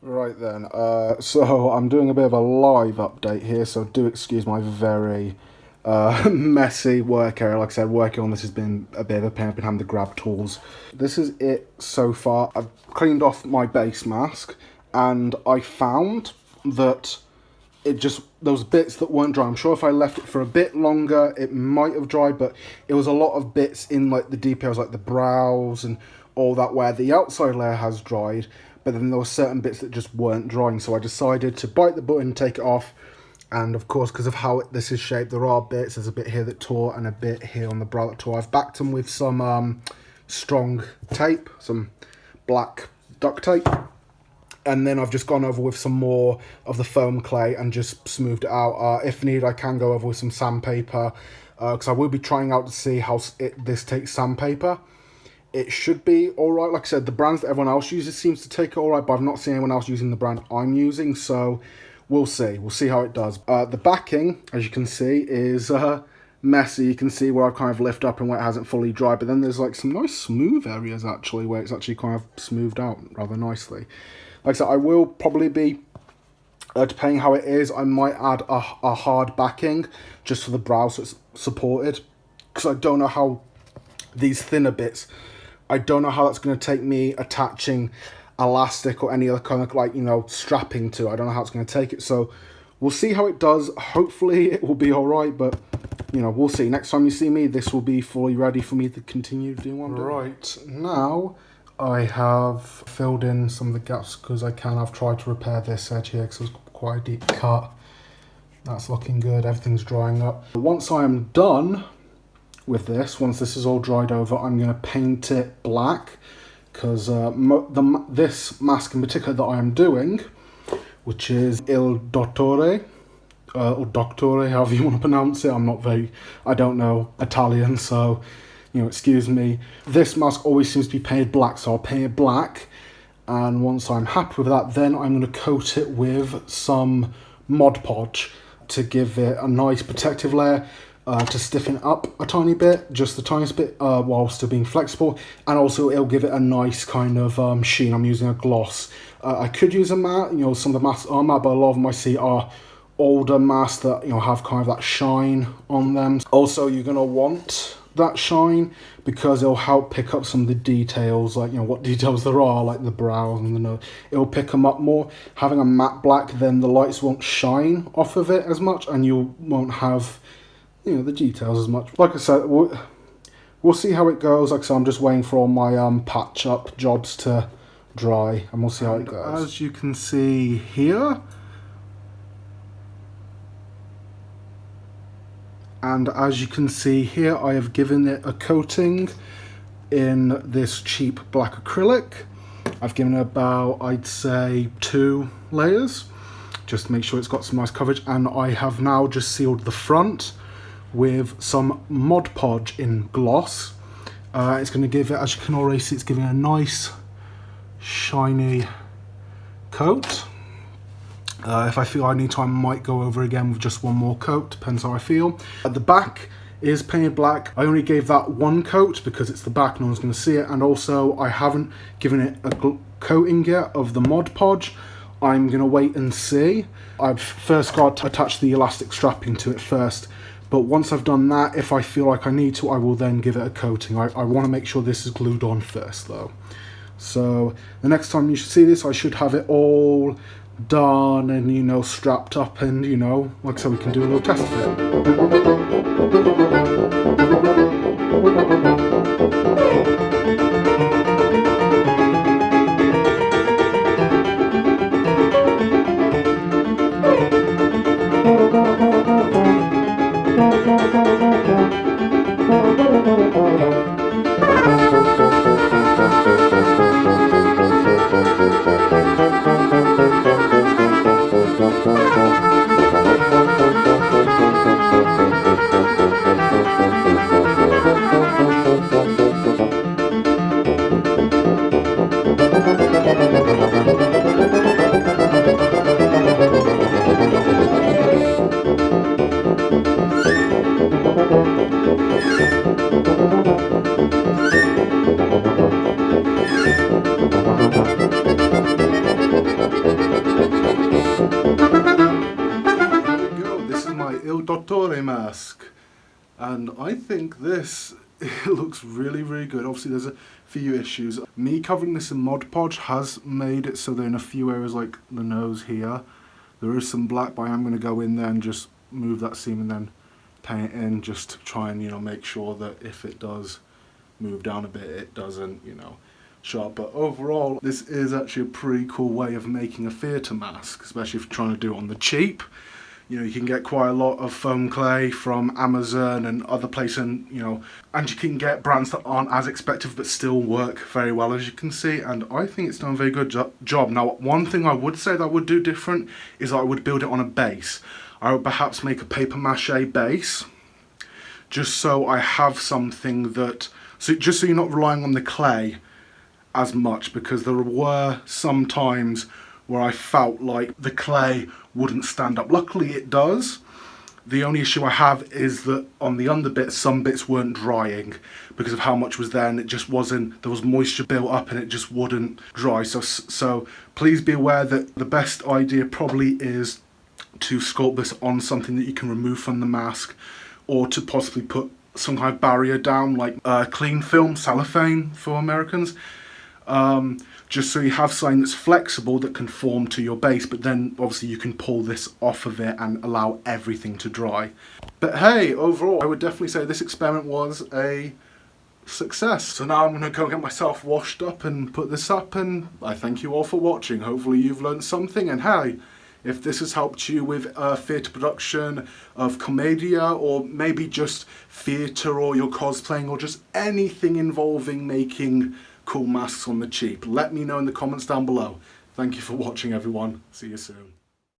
Right then, so I'm doing a bit of a live update here, so do excuse my very messy work area. Like I said, working on this has been a bit of a pain. I've been having to grab tools. This is it so far. I've cleaned off my base mask, and I found that those bits that weren't dry. I'm sure if I left it for a bit longer, it might have dried, but it was a lot of bits in like the deep areas, like the brows and all that, where the outside layer has dried, but then there were certain bits that just weren't drying. So I decided to bite the button, take it off, and of course, because of how this is shaped, there are bits. There's a bit here that tore and a bit here on the brow that tore. I've backed them with some strong tape, some black duct tape. And then I've just gone over with some more of the foam clay and just smoothed it out. If need, I can go over with some sandpaper, because I will be trying out to see how this takes sandpaper. It should be alright. Like I said, the brands that everyone else uses seems to take it alright, but I've not seen anyone else using the brand I'm using, so we'll see. We'll see how it does. The backing, as you can see, is messy. You can see where I've kind of lifted up and where it hasn't fully dried, but then there's like some nice smooth areas actually, where it's actually kind of smoothed out rather nicely. Like I said, I will probably be, depending how it is, I might add a hard backing just for the brow so it's supported. Because I don't know how these thinner bits, I don't know how that's going to take me attaching elastic or any other kind of like, strapping to. I don't know how it's going to take it. So we'll see how it does. Hopefully it will be all right, but we'll see. Next time you see me, this will be fully ready for me to continue doing what I'm doing. Right, now I have filled in some of the gaps because I can. I've tried to repair this edge here because it was quite a deep cut. That's looking good. Everything's drying up. Once I am done with this, once this is all dried over, I'm going to paint it black because this mask in particular that I am doing, which is Il Dottore, or Dottore, however you want to pronounce it. I don't know Italian, so excuse me. This mask always seems to be painted black, so I'll paint it black. And once I'm happy with that, then I'm going to coat it with some Mod Podge to give it a nice protective layer, to stiffen it up a tiny bit, just the tiniest bit, while still being flexible. And also it'll give it a nice kind of sheen. I'm using a gloss. I could use a matte, some of the masks are matte, but a lot of them I see are older masks that have kind of that shine on them. Also, you're going to want that shine because it'll help pick up some of the details, like what details there are, like the brows and the nose. It'll pick them up more. Having a matte black, then the lights won't shine off of it as much, and you won't have the details as much. Like I said, we'll see how it goes. Like I said, I'm just waiting for all my patch up jobs to dry, and we'll see how it goes. As you can see here, I have given it a coating in this cheap black acrylic. I've given it about, I'd say, 2 layers, just to make sure it's got some nice coverage. And I have now just sealed the front with some Mod Podge in gloss. It's going to give it, as you can already see, it's giving a nice shiny coat. If I feel I need to, I might go over again with just one more coat, depends how I feel. At the back is painted black. I only gave that one coat because it's the back, no one's going to see it, and also I haven't given it a coating yet of the Mod Podge. I'm going to wait and see. I've first got to attach the elastic strapping to it first, but once I've done that, if I feel like I need to, I will then give it a coating. I want to make sure this is glued on first though. So the next time you should see this, I should have it all done and strapped up, and like so we can do a little test And I think this it looks really, really good. Obviously there's a few issues. Me covering this in Mod Podge has made it so that in a few areas like the nose here, there is some black, but I am going to go in there and just move that seam and then paint it in, just to try and, you know, make sure that if it does move down a bit, it doesn't, you know, show up. But overall, this is actually a pretty cool way of making a theatre mask, especially if you're trying to do it on the cheap. You know, you can get quite a lot of foam clay from Amazon and other places, and you know, and you can get brands that aren't as expensive but still work very well, as you can see. And I think it's done a very good job. Now, one thing I would say that I would do different is I would build it on a base. I would perhaps make a paper mache base, just so I have something that, so just so you're not relying on the clay as much, because there were some times where I felt like the clay wouldn't stand up. Luckily it does. The only issue I have is that on the under bits, some bits weren't drying because of how much was there, and it just wasn't, there was moisture built up and it just wouldn't dry. So please be aware that the best idea probably is to sculpt this on something that you can remove from the mask, or to possibly put some kind of barrier down, like clean film, cellophane for Americans. Just so you have something that's flexible that can form to your base, but then obviously you can pull this off of it and allow everything to dry. But hey, overall I would definitely say this experiment was a success. So now I'm going to go get myself washed up and put this up, and I thank you all for watching. Hopefully you've learned something, and hey, if this has helped you with theatre production of commedia, or maybe just theatre, or your cosplaying, or just anything involving making cool masks on the cheap, let me know in the comments down below. Thank you for watching, everyone. See you soon.